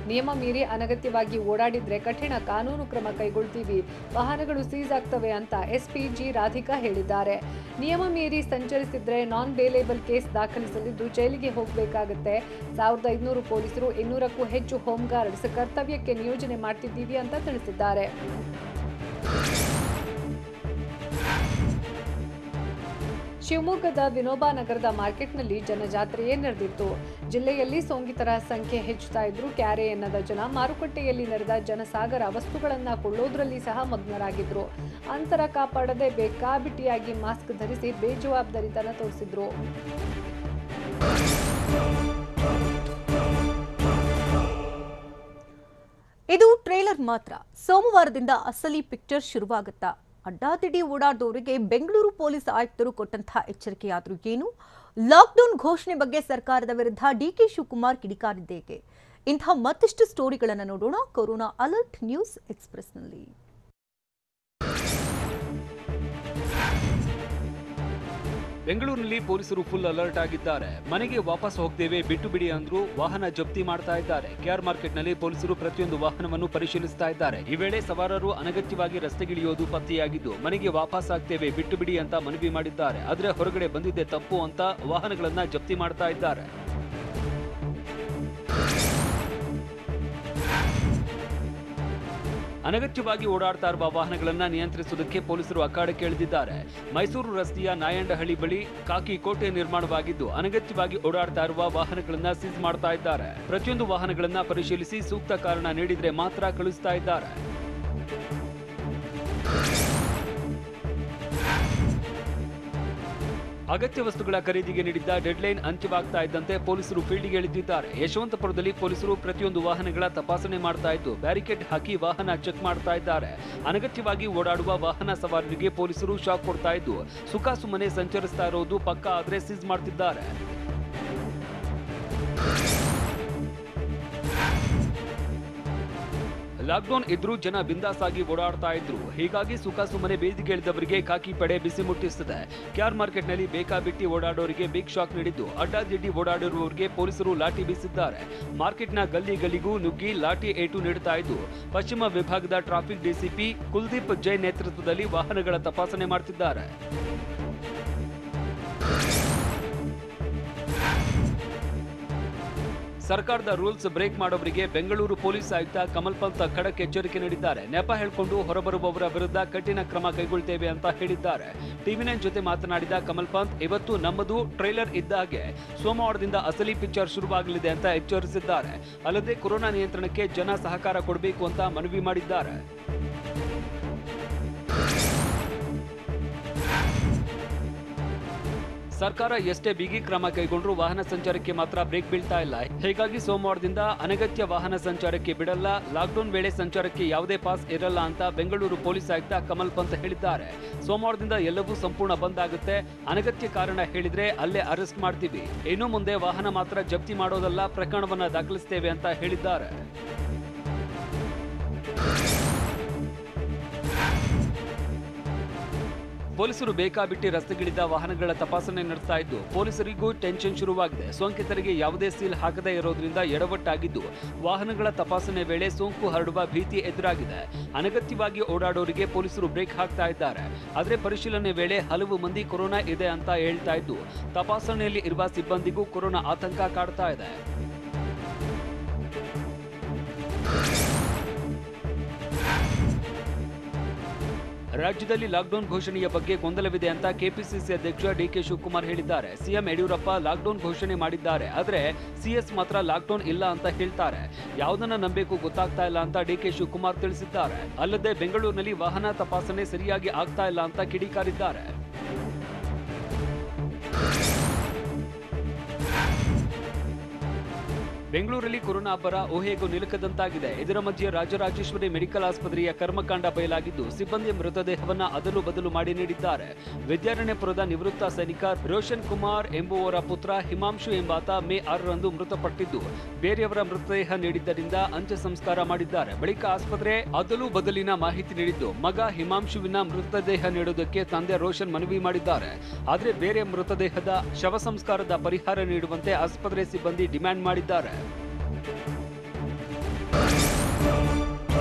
ನಿಯಮ ಮೀರಿ ಅನಗತ್ಯವಾಗಿ ಓಡಾಡಿದ್ರೆ ಕಠಿಣ ಕಾನೂನು ಕ್ರಮ ಕೈಗೊಳ್ತೀವಿ, ವಾಹನಗಳು ಸೀಸ್ ಆಗ್ತವೆ ಅಂತ ಎಸ್ಪಿಜಿ ರಾಧಿಕಾ ಹೇಳಿದ್ದಾರೆ. ನಿಯಮ ಮೀರಿ ಸಂಚರಿಸಿದ್ರೆ ನಾನ್ ಬೇಲೇಬಲ್ ಕೇಸ್ ದಾಖಲಿಸಲಿದ್ದು ಜೈಲಿಗೆ ಹೋಗಬೇಕಾಗುತ್ತೆ. 1500 ಪೊಲೀಸರು, 200ಕ್ಕೂ ಹೆಚ್ಚು ಹೋಮ್ ಗಾರ್ಡ್ಸ್ ಕರ್ತವ್ಯಕ್ಕೆ ನಿಯೋಜನೆ ಮಾಡ್ತಿದ್ದೀವಿ ಅಂತ ತಿಳಿಸಿದ್ದಾರೆ. ಶಿವಮೊಗ್ಗದ ವಿನೋಬಾ ನಗರದ ಮಾರ್ಕೆಟ್ನಲ್ಲಿ ಜನಜಾತ್ರೆಯೇ ನಡೆದಿತ್ತು. ಜಿಲ್ಲೆಯಲ್ಲಿ ಸೋಂಕಿತರ ಸಂಖ್ಯೆ ಹೆಚ್ಚುತ್ತಾ ಇದ್ರೂ ಕ್ಯಾರೆ ಎನ್ನದ ಜನ ಮಾರುಕಟ್ಟೆಯಲ್ಲಿ ನಡೆದ ಜನಸಾಗರ ವಸ್ತುಗಳನ್ನು ಕೊಳ್ಳೋದ್ರಲ್ಲಿ ಸಹ ಮಗ್ನರಾಗಿದ್ರು. ಅಂತರ ಕಾಪಾಡದೆ ಬೇಕಾಬಿಟ್ಟಿಯಾಗಿ ಮಾಸ್ಕ್ ಧರಿಸಿ ಬೇಜವಾಬ್ದಾರಿತನ ತೋರಿಸಿದ್ರು. ಇದು ಟ್ರೇಲರ್ ಮಾತ್ರ. ಸೋಮವಾರದಿಂದ ಅಸಲಿ ಪಿಕ್ಚರ್ ಶುರುವಾಗುತ್ತಾ? ಅಡ್ಡಾದಿಡ್ಡಿ ಓಡಾಡೋರಿಗೆ ಬೆಂಗಳೂರು ಪೊಲೀಸ್ ಆಯುಕ್ತರು ಕೊಟ್ಟಂತಹ ಎಚ್ಚರಿಕೆಯಾದರೂ ಏನು? ಲಾಕ್ಡೌನ್ ಘೋಷಣೆ ಬಗ್ಗೆ ಸರ್ಕಾರದ ವಿರುದ್ಧ ಡಿಕೆ ಶಿವಕುಮಾರ್ ಕಿಡಿಕಾರಿದ್ದೇಕೆ? ಇಂತಹ ಮತ್ತಷ್ಟು ಸ್ಟೋರಿಗಳನ್ನು ನೋಡೋಣ ಕೊರೋನಾ ಅಲರ್ಟ್ ನ್ಯೂಸ್ ಎಕ್ಸ್‌ಪ್ರೆಸ್‌ನಲ್ಲಿ. ಬೆಂಗಳೂರಿನಲ್ಲಿ ಪೊಲೀಸರು ಫುಲ್ ಅಲರ್ಟ್ ಆಗಿದ್ದಾರೆ. ಮನೆಗೆ ವಾಪಸ್ ಹೋಗ್ತೇವೆ, ಬಿಟ್ಟು ಬಿಡಿ ಅಂದ್ರು ವಾಹನ ಜಪ್ತಿ ಮಾಡ್ತಾ ಇದ್ದಾರೆ. ಕೆಆರ್ ಮಾರ್ಕೆಟ್ನಲ್ಲಿ ಪೊಲೀಸರು ಪ್ರತಿಯೊಂದು ವಾಹನವನ್ನು ಪರಿಶೀಲಿಸ್ತಾ ಇದ್ದಾರೆ. ಈ ವೇಳೆ ಸವಾರರು ಅನಗತ್ಯವಾಗಿ ರಸ್ತೆಗಿಳಿಯೋದು ಪತ್ತೆಯಾಗಿದ್ದು, ಮನೆಗೆ ವಾಪಸ್ ಆಗ್ತೇವೆ, ಬಿಟ್ಟು ಬಿಡಿ ಅಂತ ಮನವಿ ಮಾಡಿದ್ದಾರೆ. ಆದ್ರೆ ಹೊರಗಡೆ ಬಂದಿದ್ದೆ ತಪ್ಪು ಅಂತ ವಾಹನಗಳನ್ನ ಜಪ್ತಿ ಮಾಡ್ತಾ ಇದ್ದಾರೆ. ಅನಗತ್ಯವಾಗಿ ಓಡಾಡ್ತಾ ಇರುವ ವಾಹನಗಳನ್ನ ನಿಯಂತ್ರಿಸುವುದಕ್ಕೆ ಪೊಲೀಸರು ಅಖಾಡಕ್ಕೆ ಇಳಿದಿದ್ದಾರೆ. ಮೈಸೂರು ರಸ್ತೆಯ ನಾಯಂಡಹಳ್ಳಿ ಬಳಿ ಕಾಕಿ ಕೋಟೆ ನಿರ್ಮಾಣವಾಗಿದ್ದು, ಅನಗತ್ಯವಾಗಿ ಓಡಾಡ್ತಾ ಇರುವ ವಾಹನಗಳನ್ನ ಸೀಸ್ ಮಾಡ್ತಾ ಇದ್ದಾರೆ. ಪ್ರತಿಯೊಂದು ವಾಹನಗಳನ್ನ ಪರಿಶೀಲಿಸಿ ಸೂಕ್ತ ಕಾರಣ ನೀಡಿದ್ರೆ ಮಾತ್ರ ಕಳುಹಿಸ್ತಾ ಇದ್ದಾರೆ. ಅಗತ್ಯ ವಸ್ತುಗಳ ಖರೀದಿಗೆ ನೀಡಿದ್ದ ಡೆಡ್ಲೈನ್ ಅಂತ್ಯವಾಗ್ತಾ ಇದ್ದಂತೆ ಪೊಲೀಸರು ಫೀಲ್ಡ್ಗೆ ಇಳಿದಿದ್ದಾರೆ. ಯಶವಂತಪುರದಲ್ಲಿ ಪೊಲೀಸರು ಪ್ರತಿಯೊಂದು ವಾಹನಗಳ ತಪಾಸಣೆ ಮಾಡ್ತಾ ಇದ್ದು ಬ್ಯಾರಿಕೇಡ್ ಹಾಕಿ ವಾಹನ ಚೆಕ್ ಮಾಡ್ತಾ ಇದ್ದಾರೆ. ಅನಗತ್ಯವಾಗಿ ಓಡಾಡುವ ವಾಹನ ಸವಾರರಿಗೆ ಪೊಲೀಸರು ಶಾಕ್ ಕೊಡ್ತಾ ಇದ್ದು ಸುಖಾಸುಮ್ಮನೆ ಸಂಚರಿಸ್ತಾ ಇರೋದು ಪಕ್ಕಾ ಆದ್ರೆ ಸೀಸ್ ಮಾಡ್ತಿದ್ದಾರೆ. ಲಾಕ್ಡೌನ್ ಇದ್ರೂ ಜನ ಬಿಂದಾಸ್ ಆಗಿ ಓಡಾಡ್ತಾ ಇದ್ರು. ಹೀಗಾಗಿ ಸುಖಾಸುಮ್ಮನೆ ಬೀದಿಗಿಳಿದವರಿಗೆ ಖಾಕಿ ಪಡೆ ಬಿಸಿ ಮುಟ್ಟಿಸುತ್ತದೆ. ಕ್ಯಾರ್ ಮಾರ್ಕೆಟ್ನಲ್ಲಿ ಬೇಕಾಬಿಟ್ಟಿ ಓಡಾಡೋರಿಗೆ ಬಿಗ್ ಶಾಕ್ ನೀಡಿದ್ದು ಅಡ್ಡಾದಿಡ್ಡಿ ಓಡಾಡಿರುವವರಿಗೆ ಪೊಲೀಸರು ಲಾಠಿ ಬೀಸಿದ್ದಾರೆ. ಮಾರ್ಕೆಟ್ನ ಗಲ್ಲಿ ಗಲ್ಲಿಗೂ ನುಗ್ಗಿ ಲಾಠಿ ಏಟು ನೀಡುತ್ತಾ ಇದ್ದು ಪಶ್ಚಿಮ ವಿಭಾಗದ ಟ್ರಾಫಿಕ್ ಡಿಸಿಪಿ ಕುಲ್ದೀಪ್ ಜೈನ್ ನೇತೃತ್ವದಲ್ಲಿ ವಾಹನಗಳ ತಪಾಸಣೆ ಮಾಡುತ್ತಿದ್ದಾರೆ. ಸರ್ಕಾರದ ರೂಲ್ಸ್ ಬ್ರೇಕ್ ಮಾಡೋವರಿಗೆ ಬೆಂಗಳೂರು ಪೊಲೀಸ್ ಆಯುಕ್ತ ಕಮಲ್ ಪಂತ್ ಖಡಕ್ ಎಚ್ಚರಿಕೆ ನೀಡಿದ್ದಾರೆ. ನೆಪ ಹೇಳಿಕೊಂಡು ಹೊರಬರುವವರ ವಿರುದ್ಧ ಕಠಿಣ ಕ್ರಮ ಕೈಗೊಳ್ಳುತ್ತೇವೆ ಅಂತ ಹೇಳಿದ್ದಾರೆ. ಟಿವಿ9 ಜೊತೆ ಮಾತನಾಡಿದ ಕಮಲ್ ಪಂತ್ ಇವತ್ತು ನಮ್ಮದು ಟ್ರೈಲರ್ ಇದ್ದ ಹಾಗೆ ಸೋಮವಾರದಿಂದ ಅಸಲಿ ಪಿಕ್ಚರ್ ಶುರುವಾಗಲಿದೆ ಅಂತ ಎಚ್ಚರಿಸಿದ್ದಾರೆ. ಅಲ್ಲದೆ ಕೊರೋನಾ ನಿಯಂತ್ರಣಕ್ಕೆ ಜನ ಸಹಕಾರ ಕೊಡಬೇಕು ಅಂತ ಮನವಿ ಮಾಡಿದ್ದಾರೆ. ಸರ್ಕಾರ ಎಷ್ಟೇ ಬಿಗಿ ಕ್ರಮ ಕೈಗೊಂಡ್ರೂ ವಾಹನ ಸಂಚಾರಕ್ಕೆ ಮಾತ್ರ ಬ್ರೇಕ್ ಬೀಳ್ತಾ ಇಲ್ಲ. ಹೀಗಾಗಿ ಸೋಮವಾರದಿಂದ ಅನಗತ್ಯ ವಾಹನ ಸಂಚಾರಕ್ಕೆ ಬಿಡಲ್ಲ, ಲಾಕ್ಡೌನ್ ವೇಳೆ ಸಂಚಾರಕ್ಕೆ ಯಾವುದೇ ಪಾಸ್ ಇರಲ್ಲ ಅಂತ ಬೆಂಗಳೂರು ಪೊಲೀಸ್ ಆಯುಕ್ತ ಕಮಲ್ ಪಂತ್ ಹೇಳಿದ್ದಾರೆ. ಸೋಮವಾರದಿಂದ ಎಲ್ಲವೂ ಸಂಪೂರ್ಣ ಬಂದ್ ಆಗುತ್ತೆ. ಅನಗತ್ಯ ಕಾರಣ ಹೇಳಿದ್ರೆ ಅಲ್ಲೇ ಅರೆಸ್ಟ್ ಮಾಡ್ತೀವಿ. ಇನ್ನು ಮುಂದೆ ವಾಹನ ಮಾತ್ರ ಜಪ್ತಿ ಮಾಡೋದಲ್ಲ, ಪ್ರಕರಣವನ್ನ ದಾಖಲಿಸುತ್ತೇವೆ ಅಂತ ಹೇಳಿದ್ದಾರೆ. ಪೊಲೀಸರು ಬೇಕಾಬಿಟ್ಟಿ ರಸ್ತೆಗಿಳಿದ ವಾಹನಗಳ ತಪಾಸಣೆ ನಡೆಸ್ತಾ ಇದ್ದು ಪೊಲೀಸರಿಗೂ ಟೆನ್ಷನ್ ಶುರುವಾಗಿದೆ. ಸೋಂಕಿತರಿಗೆ ಯಾವುದೇ ಸೀಲ್ ಹಾಕದೇ ಇರೋದ್ರಿಂದ ಎಡವಟ್ಟಾಗಿದ್ದು ವಾಹನಗಳ ತಪಾಸಣೆ ವೇಳೆ ಸೋಂಕು ಹರಡುವ ಭೀತಿ ಎದುರಾಗಿದೆ. ಅನಗತ್ಯವಾಗಿ ಓಡಾಡೋರಿಗೆ ಪೊಲೀಸರು ಬ್ರೇಕ್ ಹಾಕ್ತಾ ಇದ್ದಾರೆ. ಆದರೆ ಪರಿಶೀಲನೆ ವೇಳೆ ಹಲವು ಮಂದಿ ಕೊರೋನಾ ಇದೆ ಅಂತ ಹೇಳ್ತಾ ಇದ್ದು ತಪಾಸಣೆಯಲ್ಲಿ ಇರುವ ಸಿಬ್ಬಂದಿಗೂ ಕೊರೋನಾ ಆತಂಕ ಕಾಡ್ತಾ ಇದೆ. ರಾಜ್ಯದಲ್ಲಿ ಲಾಕ್ಡೌನ್ ಘೋಷಣೆಯ ಬಗ್ಗೆ ಗೊಂದಲವಿದೆ ಅಂತ ಕೆಪಿಸಿಸಿ ಅಧ್ಯಕ್ಷ ಡಿಕೆ ಶಿವಕುಮಾರ್ ಹೇಳಿದ್ದಾರೆ. ಸಿಎಂ ಯಡಿಯೂರಪ್ಪ ಲಾಕ್ಡೌನ್ ಘೋಷಣೆ ಮಾಡಿದ್ದಾರೆ, ಆದರೆ ಸಿಎಸ್ ಮಾತ್ರ ಲಾಕ್ಡೌನ್ ಇಲ್ಲ ಅಂತ ಹೇಳ್ತಾರೆ. ಯಾವುದನ್ನ ನಂಬಬೇಕು ಗೊತ್ತಾಗ್ತಾ ಇಲ್ಲ ಅಂತ ಡಿಕೆ ಶಿವಕುಮಾರ್ ತಿಳಿಸಿದ್ದಾರೆ. ಅಲ್ಲದೆ ಬೆಂಗಳೂರಿನಲ್ಲಿ ವಾಹನ ತಪಾಸಣೆ ಸರಿಯಾಗಿ ಆಗ್ತಾ ಇಲ್ಲ ಅಂತ ಕಿಡಿಕಾರಿದ್ದಾರೆ. ಬೆಂಗಳೂರಲ್ಲಿ ಕೊರೋನಾ ಅಬ್ಬರ ಊಹೆಗೂ ನಿಲುಕದಂತಾಗಿದೆ. ಇದರ ಮಧ್ಯೆ ರಾಜರಾಜೇಶ್ವರಿ ಮೆಡಿಕಲ್ ಆಸ್ಪತ್ರೆಯ ಕರ್ಮಕಾಂಡ ಬಯಲಾಗಿದ್ದು ಸಿಬ್ಬಂದಿ ಮೃತದೇಹವನ್ನ ಅದಲು ಬದಲು ಮಾಡಿ ನೀಡಿದ್ದಾರೆ. ವಿದ್ಯಾರಣ್ಯಪುರದ ನಿವೃತ್ತ ಸೈನಿಕ ರೋಷನ್ ಕುಮಾರ್ ಎಂಬುವರ ಪುತ್ರ ಹಿಮಾಂಶು ಎಂಬಾತ ಮೇ 6ರಂದು ಮೃತಪಟ್ಟಿದ್ದು ಬೇರೆಯವರ ಮೃತದೇಹ ನೀಡಿದ್ದರಿಂದ ಅಂತ್ಯ ಸಂಸ್ಕಾರ ಮಾಡಿದ್ದಾರೆ. ಬಳಿಕ ಆಸ್ಪತ್ರೆ ಅದಲು ಬದಲಿನ ಮಾಹಿತಿ ನೀಡಿದ್ದು ಮಗ ಹಿಮಾಂಶುವಿನ ಮೃತದೇಹ ನೀಡುವುದಕ್ಕೆ ತಂದೆ ರೋಷನ್ ಮನವಿ ಮಾಡಿದ್ದಾರೆ. ಆದರೆ ಬೇರೆ ಮೃತದೇಹದ ಶವ ಸಂಸ್ಕಾರದ ಪರಿಹಾರ ನೀಡುವಂತೆ ಆಸ್ಪತ್ರೆ ಸಿಬ್ಬಂದಿ ಡಿಮ್ಯಾಂಡ್ ಮಾಡಿದ್ದಾರೆ.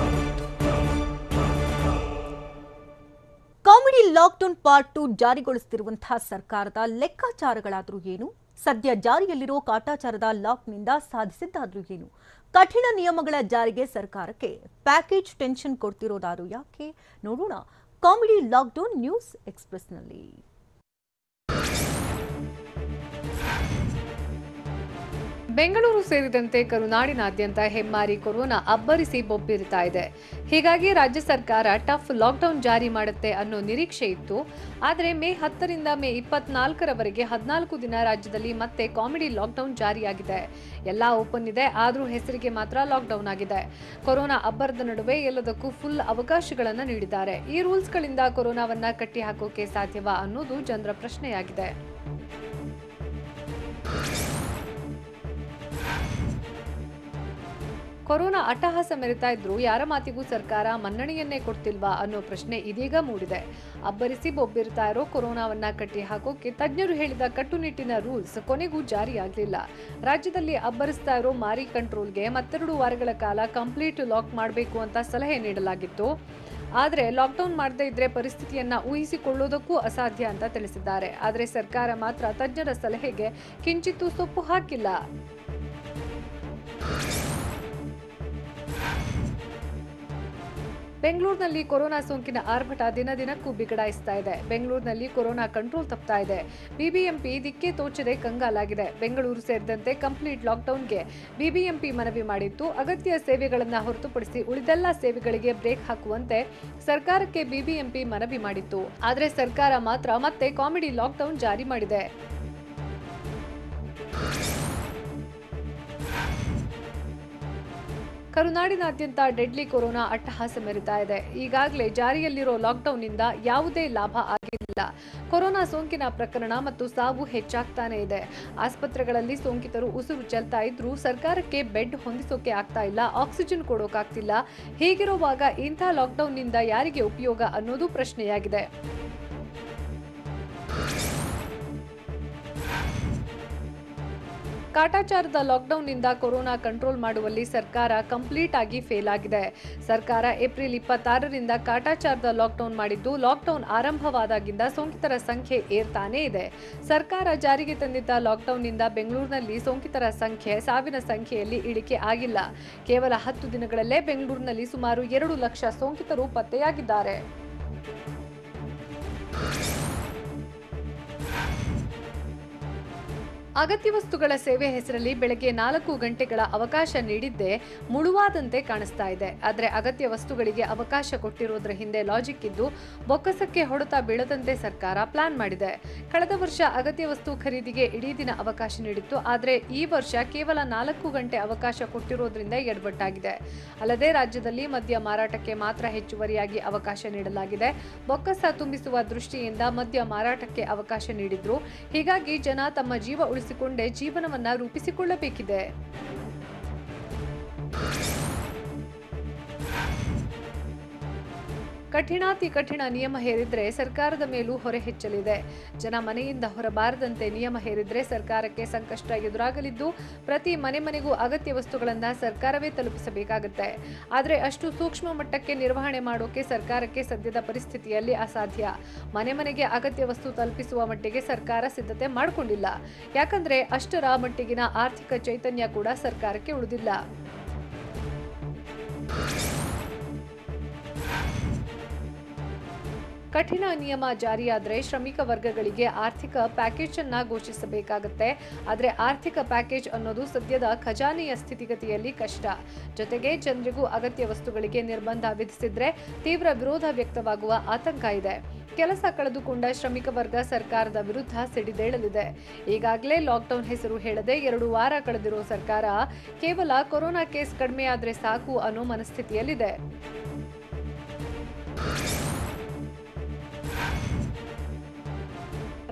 ಕಾಮಿಡಿ ಲಾಕ್ಡೌನ್ ಪಾರ್ಟ್ 2 ಜಾರಿಗೊಳಿಸುತ್ತಿರುವಂತಹ ಸರ್ಕಾರದ ಲೆಕ್ಕಾಚಾರಗಳಾದರೂ ಏನು? ಸದ್ಯ ಜಾರಿಯಲ್ಲಿರೋ ಕಾಟಾಚಾರದ ಲಾಕ್ನಿಂದ ಸಾಧಿಸಿದ್ದಾದ್ರೂ ಏನು? ಕಠಿಣ ನಿಯಮಗಳ ಜಾರಿಗೆ ಸರ್ಕಾರಕ್ಕೆ ಪ್ಯಾಕೇಜ್ ಟೆನ್ಷನ್ ಕೊಡ್ತಿರೋದಾದ್ರೂ ಯಾಕೆ? ನೋಡೋಣ ಕಾಮಿಡಿ ಲಾಕ್ಡೌನ್ ನ್ಯೂಸ್ ಎಕ್ಸ್‌ಪ್ರೆಸ್‌ನಲ್ಲಿ. ಬೆಂಗಳೂರು ಸೇರಿದಂತೆ ಕರುನಾಡಿನಾದ್ಯಂತ ಹೆಮ್ಮಾರಿ ಕೊರೋನಾ ಅಬ್ಬರಿಸಿ ಬೊಬ್ಬಿರ್ತಾ ಇದೆ. ಹೀಗಾಗಿ ರಾಜ್ಯ ಸರ್ಕಾರ ಟಫ್ ಲಾಕ್ಡೌನ್ ಜಾರಿ ಮಾಡುತ್ತೆ ಅನ್ನೋ ನಿರೀಕ್ಷೆ ಇತ್ತು. ಆದರೆ ಮೇ 10ರಿಂದ ಮೇ 24ರವರೆಗೆ 14 ದಿನ ರಾಜ್ಯದಲ್ಲಿ ಮತ್ತೆ ಕಾಮಿಡಿ ಲಾಕ್ಡೌನ್ ಜಾರಿಯಾಗಿದೆ. ಎಲ್ಲಾ ಓಪನ್ ಇದೆ, ಆದರೂ ಹೆಸರಿಗೆ ಮಾತ್ರ ಲಾಕ್ಡೌನ್ ಆಗಿದೆ. ಕೊರೋನಾ ಅಬ್ಬರದ ನಡುವೆ ಎಲ್ಲದಕ್ಕೂ ಫುಲ್ ಅವಕಾಶಗಳನ್ನು ನೀಡಿದ್ದಾರೆ. ಈ ರೂಲ್ಸ್ಗಳಿಂದ ಕೊರೋನಾವನ್ನ ಕಟ್ಟಿ ಹಾಕೋಕೆ ಸಾಧ್ಯವಾ ಅನ್ನೋದು ಜನರ ಪ್ರಶ್ನೆಯಾಗಿದೆ. ಕೊರೋನಾ ಅಟ್ಟಹಾಸ ಮೆರೆತಾ ಇದ್ರು ಯಾರ ಮಾತಿಗೂ ಸರ್ಕಾರ ಮನ್ನಣೆಯನ್ನೇ ಕೊಡ್ತಿಲ್ವಾ ಅನ್ನೋ ಪ್ರಶ್ನೆ ಇದೀಗ ಮೂಡಿದೆ. ಅಬ್ಬರಿಸಿ ಬೊಬ್ಬಿರ್ತಾ ಇರೋ ಕೊರೋನಾವನ್ನ ಕಟ್ಟಿ ಹಾಕೋಕೆ ತಜ್ಞರು ಹೇಳಿದ ಕಟ್ಟುನಿಟ್ಟಿನ ರೂಲ್ಸ್ ಕೊನೆಗೂ ಜಾರಿಯಾಗಲಿಲ್ಲ. ರಾಜ್ಯದಲ್ಲಿ ಅಬ್ಬರಿಸ್ತಾ ಇರೋ ಮಾರಿ ಕಂಟ್ರೋಲ್ಗೆ ಮತ್ತೆರಡು ವಾರಗಳ ಕಾಲ ಕಂಪ್ಲೀಟ್ ಲಾಕ್ ಮಾಡಬೇಕು ಅಂತ ಸಲಹೆ ನೀಡಲಾಗಿತ್ತು. ಆದರೆ ಲಾಕ್ಡೌನ್ ಮಾಡದೇ ಇದ್ರೆ ಪರಿಸ್ಥಿತಿಯನ್ನ ಊಹಿಸಿಕೊಳ್ಳೋದಕ್ಕೂ ಅಸಾಧ್ಯ ಅಂತ ತಿಳಿಸಿದ್ದಾರೆ. ಆದರೆ ಸರ್ಕಾರ ಮಾತ್ರ ತಜ್ಞರ ಸಲಹೆಗೆ ಕಿಂಚಿತ್ತೂ ಸೊಪ್ಪು ಹಾಕಿಲ್ಲ. ಬೆಂಗಳೂರಿನಲ್ಲಿ ಕೊರೋನಾ ಸೋಂಕಿನ ಆರ್ಭಟ ದಿನದಿನಕ್ಕೂ ಬಿಗಡಾಯಿಸ್ತಾ ಇದೆ. ಬೆಂಗಳೂರಿನಲ್ಲಿ ಕೊರೋನಾ ಕಂಟ್ರೋಲ್ ತಪ್ತಾ ಇದೆ. ಬಿಬಿಎಂಪಿ ದಿಕ್ಕೆ ತೋಚದೆ ಕಂಗಾಲಾಗಿದೆ. ಬೆಂಗಳೂರು ಸೇರಿದಂತೆ ಕಂಪ್ಲೀಟ್ ಲಾಕ್ಡೌನ್ಗೆ ಬಿಬಿಎಂಪಿ ಮನವಿ ಮಾಡಿತ್ತು. ಅಗತ್ಯ ಸೇವೆಗಳನ್ನು ಹೊರತುಪಡಿಸಿ ಉಳಿದೆಲ್ಲ ಸೇವೆಗಳಿಗೆ ಬ್ರೇಕ್ ಹಾಕುವಂತೆ ಸರ್ಕಾರಕ್ಕೆ ಬಿಬಿಎಂಪಿ ಮನವಿ ಮಾಡಿತ್ತು. ಆದರೆ ಸರ್ಕಾರ ಮಾತ್ರ ಮತ್ತೆ ಕಾಮಿಡಿ ಲಾಕ್ಡೌನ್ ಜಾರಿ ಮಾಡಿದೆ. ಕರುನಾಡಿನಾದ್ಯಂತ ಡೆಡ್ಲಿ ಕೊರೋನಾ ಅಟ್ಟಹಾಸ ಮೆರಿತಾ ಇದೆ. ಈಗಾಗಲೇ ಜಾರಿಯಲ್ಲಿರೋ ಲಾಕ್ಡೌನ್ನಿಂದ ಯಾವುದೇ ಲಾಭ ಆಗಿಲ್ಲ. ಕೊರೋನಾ ಸೋಂಕಿನ ಪ್ರಕರಣ ಮತ್ತು ಸಾವು ಹೆಚ್ಚಾಗ್ತಾನೆ ಇದೆ. ಆಸ್ಪತ್ರೆಗಳಲ್ಲಿ ಸೋಂಕಿತರು ಉಸಿರು ಚೆಲ್ತಾ ಇದ್ರೂ ಸರ್ಕಾರಕ್ಕೆ ಬೆಡ್ ಹೊಂದಿಸೋಕೆ ಆಗ್ತಾ ಇಲ್ಲ, ಆಕ್ಸಿಜನ್ ಕೊಡೋಕಾಗ್ತಿಲ್ಲ. ಹೀಗಿರುವಾಗ ಇಂಥ ಲಾಕ್ಡೌನ್ನಿಂದ ಯಾರಿಗೆ ಉಪಯೋಗ ಅನ್ನೋದು ಪ್ರಶ್ನೆಯಾಗಿದೆ. ಕಾಟಾಚಾರದ ಲಾಕ್ಡೌನ್ನಿಂದ ಕೊರೋನಾ ಕಂಟ್ರೋಲ್ ಮಾಡುವಲ್ಲಿ ಸರ್ಕಾರ ಕಂಪ್ಲೀಟ್ ಆಗಿ ಫೇಲ್ ಆಗಿದೆ. ಸರ್ಕಾರ ಏಪ್ರಿಲ್ 26ರಿಂದ ಕಾಟಾಚಾರದ ಲಾಕ್ಡೌನ್ ಮಾಡಿದ್ದು, ಲಾಕ್ಡೌನ್ ಆರಂಭವಾದಾಗಿಂದ ಸೋಂಕಿತರ ಸಂಖ್ಯೆ ಏರ್ತಾನೇ ಇದೆ. ಸರ್ಕಾರ ಜಾರಿಗೆ ತಂದಿದ್ದ ಲಾಕ್ಡೌನ್ನಿಂದ ಬೆಂಗಳೂರಿನಲ್ಲಿ ಸೋಂಕಿತರ ಸಂಖ್ಯೆ ಸಾವಿನ ಸಂಖ್ಯೆಯಲ್ಲಿ ಇಳಿಕೆ ಆಗಿಲ್ಲ. ಕೇವಲ 10 ದಿನಗಳಲ್ಲೇ ಬೆಂಗಳೂರಿನಲ್ಲಿ ಸುಮಾರು 2 ಲಕ್ಷ ಸೋಂಕಿತರು ಪತ್ತೆಯಾಗಿದ್ದಾರೆ. ಅಗತ್ಯ ವಸ್ತುಗಳ ಸೇವೆ ಹೆಸರಲ್ಲಿ ಬೆಳಗ್ಗೆ 4 ಗಂಟೆಗಳ ಅವಕಾಶ ನೀಡಿದ್ದೇ ಮುಳುವಾದಂತೆ ಕಾಣಿಸ್ತಾ ಇದೆ. ಆದರೆ ಅಗತ್ಯ ವಸ್ತುಗಳಿಗೆ ಅವಕಾಶ ಕೊಟ್ಟಿರೋದ್ರ ಹಿಂದೆ ಲಾಜಿಕ್ ಇದ್ದು, ಬೊಕ್ಕಸಕ್ಕೆ ಹೊಡೆತ ಬೀಳದಂತೆ ಸರ್ಕಾರ ಪ್ಲಾನ್ ಮಾಡಿದೆ. ಕಳೆದ ವರ್ಷ ಅಗತ್ಯ ವಸ್ತು ಖರೀದಿಗೆ ಇಡೀ ದಿನ ಅವಕಾಶ ನೀಡಿತ್ತು. ಆದರೆ ಈ ವರ್ಷ ಕೇವಲ 4 ಗಂಟೆ ಅವಕಾಶ ಕೊಟ್ಟಿರೋದ್ರಿಂದ ಎಡವಟ್ಟಾಗಿದೆ. ಅಲ್ಲದೆ ರಾಜ್ಯದಲ್ಲಿ ಮದ್ಯ ಮಾರಾಟಕ್ಕೆ ಮಾತ್ರ ಹೆಚ್ಚುವರಿಯಾಗಿ ಅವಕಾಶ ನೀಡಲಾಗಿದೆ. ಬೊಕ್ಕಸ ತುಂಬಿಸುವ ದೃಷ್ಟಿಯಿಂದ ಮದ್ಯ ಮಾರಾಟಕ್ಕೆ ಅವಕಾಶ ನೀಡಿದ್ರು. ಹೀಗಾಗಿ ಜನ ತಮ್ಮ ಜೀವ ಉಳಿಸಿಕೊಂಡೇ ಜೀವನವನ್ನ ರೂಪಿಸಿಕೊಳ್ಳಬೇಕಿದೆ. ಕಠಿಣಾತಿ ಕಠಿಣ ನಿಯಮ ಹೇರಿದ್ರೆ ಸರ್ಕಾರದ ಮೇಲೂ ಹೊರೆ ಹೆಚ್ಚಲಿದೆ. ಜನ ಮನೆಯಿಂದ ಹೊರಬಾರದಂತೆ ನಿಯಮ ಹೇರಿದ್ರೆ ಸರ್ಕಾರಕ್ಕೆ ಸಂಕಷ್ಟ ಎದುರಾಗಲಿದ್ದು, ಪ್ರತಿ ಮನೆಗೂ ಅಗತ್ಯ ವಸ್ತುಗಳನ್ನು ಸರ್ಕಾರವೇ ತಲುಪಿಸಬೇಕಾಗುತ್ತೆ. ಆದರೆ ಅಷ್ಟು ಸೂಕ್ಷ್ಮ ಮಟ್ಟಕ್ಕೆ ನಿರ್ವಹಣೆ ಮಾಡೋಕೆ ಸರ್ಕಾರಕ್ಕೆ ಸದ್ಯದ ಪರಿಸ್ಥಿತಿಯಲ್ಲಿ ಅಸಾಧ್ಯ. ಮನೆಗೆ ಅಗತ್ಯ ವಸ್ತು ತಲುಪಿಸುವ ಮಟ್ಟಿಗೆ ಸರ್ಕಾರ ಸಿದ್ಧತೆ ಮಾಡಿಕೊಂಡಿಲ್ಲ. ಯಾಕಂದ್ರೆ ಅಷ್ಟರ ಮಟ್ಟಿಗಿನ ಆರ್ಥಿಕ ಚೈತನ್ಯ ಕೂಡ ಸರ್ಕಾರಕ್ಕೆ ಉಳಿದಿಲ್ಲ. ಕಠಿಣ ನಿಯಮ ಜಾರಿಯಾದರೆ ಶ್ರಮಿಕ ವರ್ಗಗಳಿಗೆ ಆರ್ಥಿಕ ಪ್ಯಾಕೇಜ್ ಅನ್ನ ಘೋಷಿಸಬೇಕಾಗುತ್ತೆ. ಆದರೆ ಆರ್ಥಿಕ ಪ್ಯಾಕೇಜ್ ಅನ್ನೋದು ಸದ್ಯದ ಖಜಾನೆಯ ಸ್ಥಿತಿಗತಿಯಲ್ಲಿ ಕಷ್ಟ. ಜೊತೆಗೆ ಜನರಿಗೂ ಅಗತ್ಯ ವಸ್ತುಗಳಿಗೆ ನಿರ್ಬಂಧ ವಿಧಿಸಿದ್ರೆ ತೀವ್ರ ವಿರೋಧ ವ್ಯಕ್ತವಾಗುವ ಆತಂಕ ಇದೆ. ಕೆಲಸ ಕಳೆದುಕೊಂಡ ಶ್ರಮಿಕ ವರ್ಗ ಸರ್ಕಾರದ ವಿರುದ್ಧ ಸಿಡಿದೇಳಲಿದೆ. ಈಗಾಗಲೇ ಲಾಕ್ಡೌನ್ ಹೆಸರು ಹೇಳದೆ 2 ವಾರ ಕಳೆದಿರೋ ಸರ್ಕಾರ ಕೇವಲ ಕೊರೋನಾ ಕೇಸ್ ಕಡಿಮೆಯಾದ್ರೆ ಸಾಕು ಅನ್ನೋ ಮನಸ್ಥಿತಿಯಲ್ಲಿದೆ.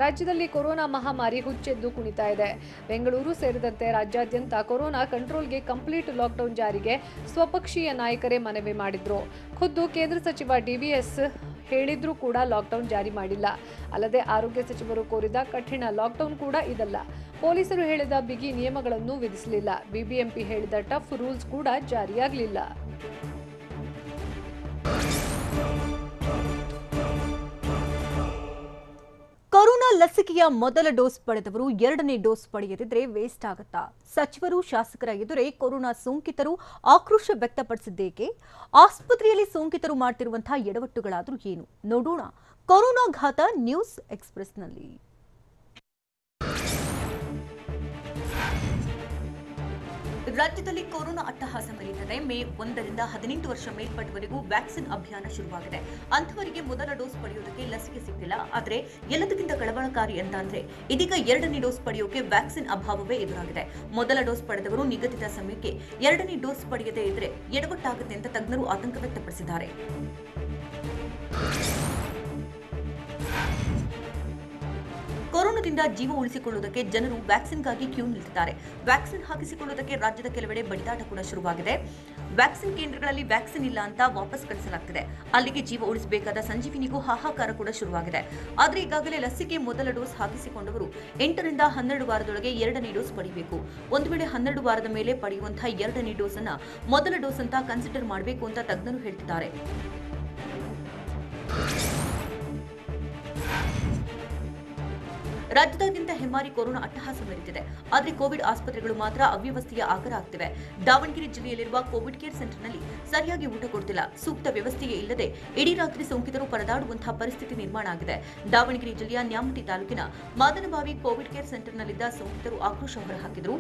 ರಾಜ್ಯದಲ್ಲಿ ಕೊರೋನಾ ಮಹಾಮಾರಿ ಹುಚ್ಚೆದ್ದು ಕುಣಿತಾ ಇದೆ. ಬೆಂಗಳೂರು ಸೇರಿದಂತೆ ರಾಜ್ಯಾದ್ಯಂತ ಕೊರೋನಾ ಕಂಟ್ರೋಲ್ಗೆ ಕಂಪ್ಲೀಟ್ ಲಾಕ್ಡೌನ್ ಜಾರಿಗೆ ಸ್ವಪಕ್ಷೀಯ ನಾಯಕರೇ ಮನವಿ ಮಾಡಿದ್ರು. ಖುದ್ದು ಕೇಂದ್ರ ಸಚಿವ ಡಿವಿಎಸ್ ಹೇಳಿದ್ರೂ ಕೂಡ ಲಾಕ್ಡೌನ್ ಜಾರಿ ಮಾಡಿಲ್ಲ. ಅಲ್ಲದೆ ಆರೋಗ್ಯ ಸಚಿವರು ಕೋರಿದ ಕಠಿಣ ಲಾಕ್ಡೌನ್ ಕೂಡ ಇದಲ್ಲ. ಪೊಲೀಸರು ಹೇಳಿದ ಬಿಗಿ ನಿಯಮಗಳನ್ನು ವಿಧಿಸಲಿಲ್ಲ. ಬಿಬಿಎಂಪಿ ಹೇಳಿದ ಟಫ್ ರೂಲ್ಸ್ ಕೂಡ ಜಾರಿಯಾಗಲಿಲ್ಲ. ಕೊರೋನಾ ಲಸಿಕೆಯ ಮೊದಲ ಡೋಸ್ ಪಡೆದವರು 2ನೇ ಡೋಸ್ ಪಡೆಯದಿದ್ರೆ ವೇಸ್ಟ್ ಆಗುತ್ತಾ? ಸಚಿವರು ಶಾಸಕರ ಎದುರೇ ಕೊರೋನಾ ಸೋಂಕಿತರು ಆಕ್ರೋಶ ವ್ಯಕ್ತಪಡಿಸಿದ್ದೇಕೆ? ಆಸ್ಪತ್ರೆಯಲ್ಲಿ ಸೋಂಕಿತರು ಮಾಡ್ತಿರುವಂತಹ ಎಡವಟ್ಟುಗಳಾದ್ರೂ ಏನು ನೋಡೋಣ ಕೊರೋನಾ ಘಾತ ನ್ಯೂಸ್ ಎಕ್ಸ್‌ಪ್ರೆಸ್‌ನಲ್ಲಿ. ರಾಜ್ಯದಲ್ಲಿ ಕೊರೋನಾ ಅಟ್ಟಹಾಸ ಮೆರೆಯುತ್ತದೆ. ಮೇ 1ರಿಂದ 18 ವರ್ಷ ಮೇಲ್ಪಟ್ಟವರಿಗೂ ವ್ಯಾಕ್ಸಿನ್ ಅಭಿಯಾನ ಶುರುವಾಗಿದೆ. ಅಂಥವರಿಗೆ ಮೊದಲ ಡೋಸ್ ಪಡೆಯೋದಕ್ಕೆ ಲಸಿಕೆ ಸಿಗ್ತಿಲ್ಲ. ಆದರೆ ಎಲ್ಲದಕ್ಕಿಂತ ಕಳವಳಕಾರಿ ಅಂತಂದ್ರೆ ಇದೀಗ 2ನೇ ಡೋಸ್ ಪಡೆಯೋಕೆ ವ್ಯಾಕ್ಸಿನ್ ಅಭಾವವೇ ಎದುರಾಗಿದೆ. ಮೊದಲ ಡೋಸ್ ಪಡೆದವರು ನಿಗದಿತ ಸಮಯಕ್ಕೆ 2ನೇ ಡೋಸ್ ಪಡೆಯದೇ ಇದ್ರೆ ಎಡವಟ್ಟಾಗುತ್ತೆ ಅಂತ ತಜ್ಞರು ಆತಂಕ ವ್ಯಕ್ತಪಡಿಸಿದ್ದಾರೆ. ಕೊರೋನಾದಿಂದ ಜೀವ ಉಳಿಸಿಕೊಳ್ಳುವುದಕ್ಕೆ ಜನರು ವ್ಯಾಕ್ಸಿನ್ಗಾಗಿ ಕ್ಯೂ ನಿಲ್ತಿದ್ದಾರೆ. ವ್ಯಾಕ್ಸಿನ್ ಹಾಕಿಸಿಕೊಳ್ಳುವುದಕ್ಕೆ ರಾಜ್ಯದ ಕೆಲವೆಡೆ ಬಡಿದಾಟ ಕೂಡ ಶುರುವಾಗಿದೆ. ವ್ಯಾಕ್ಸಿನ್ ಕೇಂದ್ರಗಳಲ್ಲಿ ವ್ಯಾಕ್ಸಿನ್ ಇಲ್ಲ ಅಂತ ವಾಪಸ್ ಕಳಿಸಲಾಗ್ತಿದೆ. ಅಲ್ಲಿಗೆ ಜೀವ ಉಳಿಸಬೇಕಾದ ಸಂಜೀವಿನಿಗೂ ಹಾಹಾಕಾರ ಕೂಡ ಶುರುವಾಗಿದೆ. ಆದರೆ ಈಗಾಗಲೇ ಲಸಿಕೆ ಮೊದಲ ಡೋಸ್ ಹಾಕಿಸಿಕೊಂಡವರು 8ರಿಂದ 12 ವಾರದೊಳಗೆ 2ನೇ ಡೋಸ್ ಪಡೆಯಬೇಕು. ಒಂದು ವೇಳೆ 12 ವಾರದ ಮೇಲೆ ಪಡೆಯುವಂತಹ 2ನೇ ಡೋಸ್ ಅನ್ನ ಮೊದಲ ಡೋಸ್ ಅಂತ ಕನ್ಸಿಡರ್ ಮಾಡಬೇಕು ಅಂತ ತಜ್ಞರು ಹೇಳ್ತಿದ್ದಾರೆ. ರಾಜ್ಯದಾದ್ಯಂತ ಹೆಮ್ಮಾರಿ ಕೊರೋನಾ ಅಟ್ಟಹಾಸ ಮೆರೆದಿದೆ. ಆದರೆ ಕೋವಿಡ್ ಆಸ್ಪತ್ರೆಗಳು ಮಾತ್ರ ಅವ್ಯವಸ್ಥೆಯ ಆಗರ ಆಗ್ತಿವೆ. ದಾವಣಗೆರೆ ಜಿಲ್ಲೆಯಲ್ಲಿರುವ ಕೋವಿಡ್ ಕೇರ್ ಸೆಂಟರ್ನಲ್ಲಿ ಸರಿಯಾಗಿ ಊಟ ಕೊಡ್ತಿಲ್ಲ. ಸೂಕ್ತ ವ್ಯವಸ್ಥೆಯೇ ಇಲ್ಲದೆ ಇಡೀ ರಾತ್ರಿ ಸೋಂಕಿತರು ಪರದಾಡುವಂತಹ ಪರಿಸ್ಥಿತಿ ನಿರ್ಮಾಣ ಆಗಿದೆ. ದಾವಣಗೆರೆ ಜಿಲ್ಲೆಯ ನ್ಯಾಮತಿ ತಾಲೂಕಿನ ಮಾದನಬಾವಿ ಕೋವಿಡ್ ಕೇರ್ ಸೆಂಟರ್ನಲ್ಲಿದ್ದ ಸೋಂಕಿತರು ಆಕ್ರೋಶ ಹೊರಹಾಕಿದರು.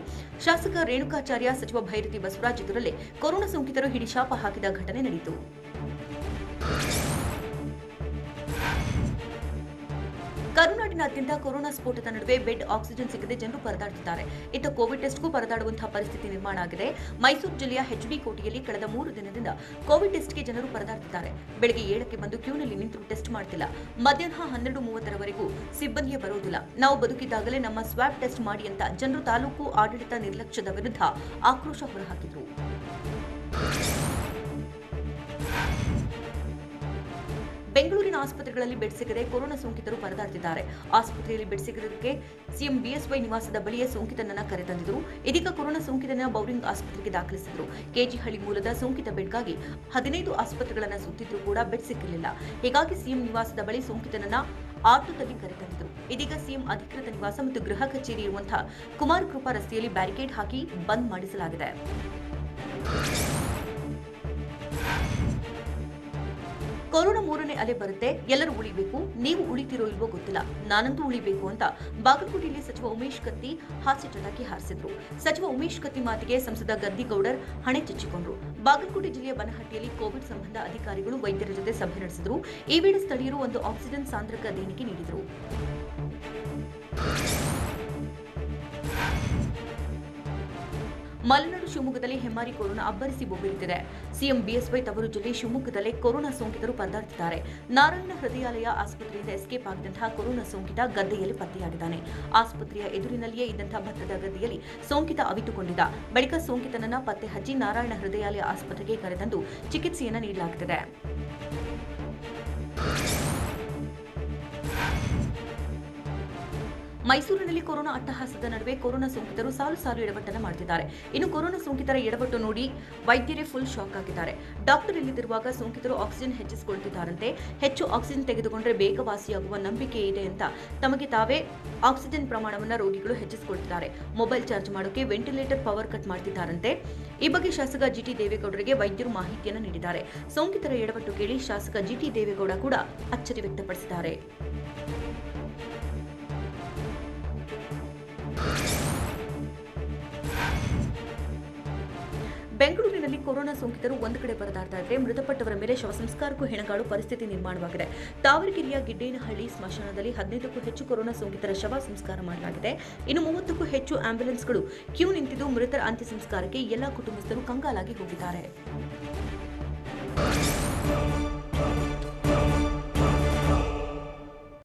ಶಾಸಕ ರೇಣುಕಾಚಾರ್ಯ, ಸಚಿವ ಭೈರತಿ ಬಸವರಾಜ್ ಎದುರಲ್ಲೇ ಕೊರೋನಾ ಸೋಂಕಿತರು ಹಿಡಿಶಾಪ ಹಾಕಿದ ಘಟನೆ ನಡೆಯಿತು. ಕರುನಾಡಿನಾದ್ಯಂತ ಕೊರೋನಾ ಸ್ಫೋಟದ ನಡುವೆ ಬೆಡ್ ಆಕ್ಸಿಜನ್ ಸಿಗದೆ ಜನರು ಪರದಾಡುತ್ತಿದ್ದಾರೆ. ಇತ್ತ ಕೋವಿಡ್ ಟೆಸ್ಟ್ಗೂ ಪರದಾಡುವಂತಹ ಪರಿಸ್ಥಿತಿ ನಿರ್ಮಾಣ ಆಗಿದೆ. ಮೈಸೂರು ಜಿಲ್ಲೆಯ ಎಚ್ಡಿ ಕೋಟೆಯಲ್ಲಿ ಕಳೆದ 3 ದಿನದಿಂದ ಕೋವಿಡ್ ಟೆಸ್ಟ್ಗೆ ಜನರು ಪರದಾಡುತ್ತಿದ್ದಾರೆ. ಬೆಳಗ್ಗೆ 7ಕ್ಕೆ ಬಂದು ಕ್ಯೂನಲ್ಲಿ ನಿಂತು ಟೆಸ್ಟ್ ಮಾಡ್ತಿಲ್ಲ. ಮಧ್ಯಾಹ್ನ 12:30ರವರೆಗೂ ಸಿಬ್ಬಂದಿಯೇ ಬರೋದಿಲ್ಲ. ನಾವು ಬದುಕಿದ್ದಾಗಲೇ ನಮ್ಮ ಸ್ವಾಬ್ ಟೆಸ್ಟ್ ಮಾಡಿ ಅಂತ ಜನರು ತಾಲೂಕು ಆಡಳಿತ ನಿರ್ಲಕ್ಷ್ಯದ ವಿರುದ್ಧ ಆಕ್ರೋಶ ಹೊರಹಾಕಿದರು. ಬೆಂಗಳೂರಿನ ಆಸ್ಪತ್ರೆಗಳಲ್ಲಿ ಬೆಡ್ ಸಿಗದೆ ಕೊರೋನಾ ಸೋಂಕಿತರು ಪರದಾಡುತ್ತಿದ್ದಾರೆ. ಆಸ್ಪತ್ರೆಯಲ್ಲಿ ಬೆಡ್ ಸಿಗದಕ್ಕೆ ಸಿಎಂ ಬಿಎಸ್ವೈ ನಿವಾಸದ ಬಳಿಯೇ ಸೋಂಕಿತನನ್ನ ಕರೆತಂದಿದ್ರು. ಇದೀಗ ಕೊರೋನಾ ಸೋಂಕಿತನ ಬೌರಿಂಗ್ ಆಸ್ಪತ್ರೆಗೆ ದಾಖಲಿಸಿದ್ರು. ಕೆಜಿಹಳ್ಳಿ ಮೂಲದ ಸೋಂಕಿತ ಬೆಡ್ಗಾಗಿ 15 ಆಸ್ಪತ್ರೆಗಳನ್ನು ಸುತ್ತಿದ್ರೂ ಕೂಡ ಬೆಡ್ ಸಿಕ್ಕಿರಲಿಲ್ಲ. ಹೀಗಾಗಿ ಸಿಎಂ ನಿವಾಸದ ಬಳಿ ಸೋಂಕಿತನನ್ನ ಆಟೋದಲ್ಲಿ ಕರೆತಂದಿದ್ರು. ಇದೀಗ ಸಿಎಂ ಅಧಿಕೃತ ನಿವಾಸ ಮತ್ತು ಗೃಹ ಕಚೇರಿ ಇರುವಂತಹ ಕುಮಾರ ಕೃಪಾ ರಸ್ತೆಯಲ್ಲಿ ಬ್ಯಾರಿಕೇಡ್ ಹಾಕಿ ಬಂದ್ ಮಾಡಿಸಲಾಗಿದೆ. ಕೊರೋನಾ 3ನೇ ಅಲೆ ಬರುತ್ತೆ, ಎಲ್ಲರೂ ಉಳಿಬೇಕು. ನೀವು ಉಳಿತಿರೋ ಇಲ್ವೋ ಗೊತ್ತಿಲ್ಲ, ನಾನಂತೂ ಉಳಿಬೇಕು ಅಂತ ಬಾಗಲಕೋಟೆಯಲ್ಲಿ ಸಚಿವ ಉಮೇಶ್ ಕತ್ತಿ ಹಾಸ್ಯ ಚಟಾಕಿ ಹಾರಿಸಿದ್ರು. ಸಚಿವ ಉಮೇಶ್ ಕತ್ತಿ ಮಾತಿಗೆ ಸಂಸದ ಗದ್ದಿಗೌಡರ್ ಹಣೆ ಚಚ್ಚಿಕೊಂಡ್ರು. ಬಾಗಲಕೋಟೆ ಜಿಲ್ಲೆಯ ಬನಹಟ್ಟಿಯಲ್ಲಿ ಕೋವಿಡ್ ಸಂಬಂಧ ಅಧಿಕಾರಿಗಳು ವೈದ್ಯರ ಜೊತೆ ಸಭೆ ನಡೆಸಿದ್ರು. ಈ ವೇಳೆ ಸ್ಥಳೀಯರು ಒಂದು ಆಕ್ಸಿಜನ್ ಸಾಂದ್ರಕ ದೇಣಿಗೆ ನೀಡಿದರು. ಮಲೆನಾಡು ಶಿವಮೊಗ್ಗದಲ್ಲಿ ಹೆಮ್ಮಾರಿ ಕೊರೋನಾ ಅಬ್ಬರಿಸಿ ಬೊಬ್ಬಿರುತ್ತಿದೆ. ಸಿಎಂ ಬಿಎಸ್ವೈ ತವರು ಜಿಲ್ಲೆ ಶಿವಮೊಗ್ಗದಲ್ಲೇ ಕೊರೋನಾ ಸೋಂಕಿತರು ಪರದಾಡುತ್ತಿದ್ದಾರೆ. ನಾರಾಯಣ ಹೃದಯಾಲಯ ಆಸ್ಪತ್ರೆಯಿಂದ ಎಸ್ಕೇಪ್ ಆಗಿದ್ದಂತಹ ಕೊರೋನಾ ಸೋಂಕಿತ ಗದ್ದೆಯಲ್ಲಿ ಪತ್ತೆಯಾಗಿದ್ದಾನೆ. ಆಸ್ಪತ್ರೆಯ ಎದುರಿನಲ್ಲಿಯೇ ಇದ್ದಂತಹ ಭತ್ತದ ಗದ್ದೆಯಲ್ಲಿ ಸೋಂಕಿತ ಅವಿತುಕೊಂಡಿದ್ದ. ಬಳಿಕ ಸೋಂಕಿತನನ್ನ ಪತ್ತೆ ಹಚ್ಚಿ ನಾರಾಯಣ ಹೃದಯಾಲಯ ಆಸ್ಪತ್ರೆಗೆ ಕರೆತಂದು ಚಿಕಿತ್ಸೆಯನ್ನು ನೀಡಲಾಗುತ್ತಿದೆ. ಮೈಸೂರಿನಲ್ಲಿ ಕೊರೋನಾ ಅಟ್ಟಹಾಸದ ನಡುವೆ ಕೊರೋನಾ ಸೋಂಕಿತರು ಸಾಲು ಎಡವಟ್ಟನ್ನು ಮಾಡುತ್ತಿದ್ದಾರೆ. ಇನ್ನು ಕೊರೋನಾ ಸೋಂಕಿತರ ಎಡವಟ್ಟು ನೋಡಿ ವೈದ್ಯರೇ ಫುಲ್ ಶಾಕ್ ಆಗಿದ್ದಾರೆ. ಡಾಕ್ಟರ್ ಇಲ್ಲದಿರುವಾಗ ಸೋಂಕಿತರು ಆಕ್ಸಿಜನ್ ಹೆಚ್ಚಿಸಿಕೊಳ್ತಿದ್ದಾರಂತೆ. ಹೆಚ್ಚು ಆಕ್ಸಿಜನ್ ತೆಗೆದುಕೊಂಡ್ರೆ ಬೇಗ ವಾಸಿಯಾಗುವ ನಂಬಿಕೆ ಇದೆ ಅಂತ ತಮಗೆ ತಾವೇ ಆಕ್ಸಿಜನ್ ಪ್ರಮಾಣವನ್ನು ರೋಗಿಗಳು ಹೆಚ್ಚಿಸಿಕೊಳ್ತಿದ್ದಾರೆ. ಮೊಬೈಲ್ ಚಾರ್ಜ್ ಮಾಡೋಕೆ ವೆಂಟಿಲೇಟರ್ ಪವರ್ ಕಟ್ ಮಾಡ್ತಿದ್ದಾರಂತೆ. ಈ ಬಗ್ಗೆ ಶಾಸಕ ಜಿಟಿ ದೇವೇಗೌಡರಿಗೆ ವೈದ್ಯರು ಮಾಹಿತಿಯನ್ನು ನೀಡಿದ್ದಾರೆ. ಸೋಂಕಿತರ ಎಡವಟ್ಟು ಕೇಳಿ ಶಾಸಕ ಜಿಟಿ ದೇವೇಗೌಡ ಕೂಡ ಅಚ್ಚರಿ ವ್ಯಕ್ತಪಡಿಸಿದ್ದಾರೆ. ಬೆಂಗಳೂರಿನಲ್ಲಿ ಕೊರೋನಾ ಸೋಂಕಿತರು ಒಂದು ಕಡೆ ಪರದಾಡ್ತಾ ಇದ್ರೆ ಮೃತಪಟ್ಟವರ ಮೇಲೆ ಶವ ಸಂಸ್ಕಾರಕ್ಕೂ ಹೆಣಗಾಡು ಪರಿಸ್ಥಿತಿ ನಿರ್ಮಾಣವಾಗಿದೆ. ತಾವರೆಕೆರೆಯ ಗಿಡ್ಡೇನಹಳ್ಳಿ ಸ್ಮಶಾನದಲ್ಲಿ 15ಕ್ಕೂ ಹೆಚ್ಚು ಕೊರೋನಾ ಸೋಂಕಿತರ ಶವ ಸಂಸ್ಕಾರ ಮಾಡಲಾಗಿದೆ. ಇನ್ನು 30ಕ್ಕೂ ಹೆಚ್ಚು ಆಂಬ್ಯುಲೆನ್ಸ್ಗಳು ಕ್ಯೂ ನಿಂತಿದ್ದು ಮೃತರ ಅಂತ್ಯ ಸಂಸ್ಕಾರಕ್ಕೆ ಎಲ್ಲಾ ಕುಟುಂಬಸ್ಥರು ಕಂಗಾಲಾಗಿ ಹೋಗಿದ್ದಾರೆ.